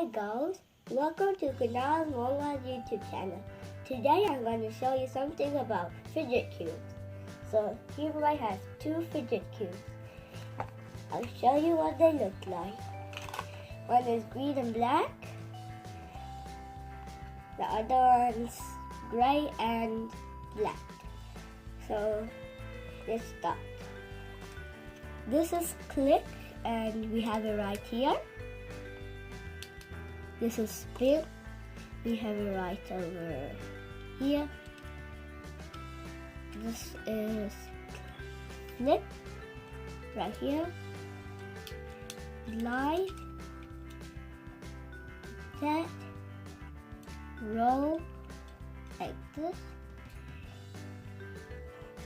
Hi girls, welcome to Kunal Monga's YouTube channel. Today I'm going to show you something about fidget cubes. So here I have two fidget cubes. I'll show you what they look like. One is green and black. The other one's gray and black. So let's start. This is click and we have it right here. This is spin. We have it right over here. This is flip right here. Glide, set, roll like this.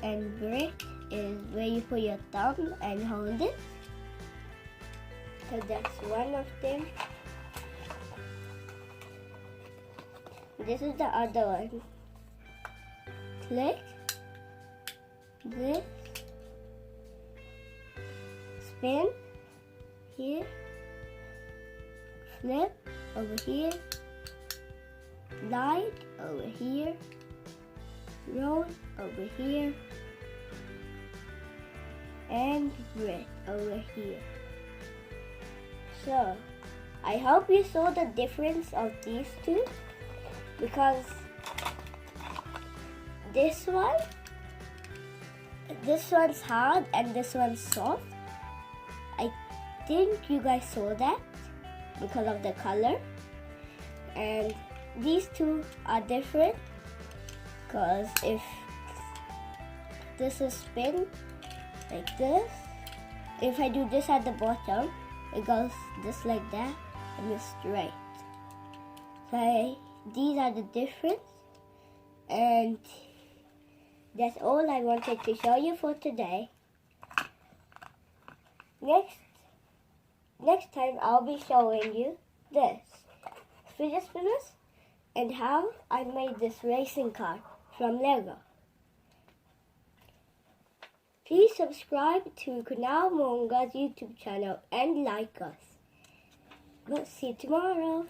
And brick is where you put your thumb and hold it. So that's one of them. This is the other one. Click, this, spin, here, flip, over here, glide, over here, roll, over here, and brick, over here. So, I hope you saw the difference of these two. Because this one's hard and this one's soft. I think you guys saw that because of the color. And these two are different because if this is spin like this, if I do this at the bottom, it goes just like that and it's straight. So these are the difference, and that's all I wanted to show you for today. Next time I'll be showing you this fidget spinners and how I made this racing car from Lego. Please subscribe to Kunal Monga's YouTube channel and like us. We'll see you tomorrow.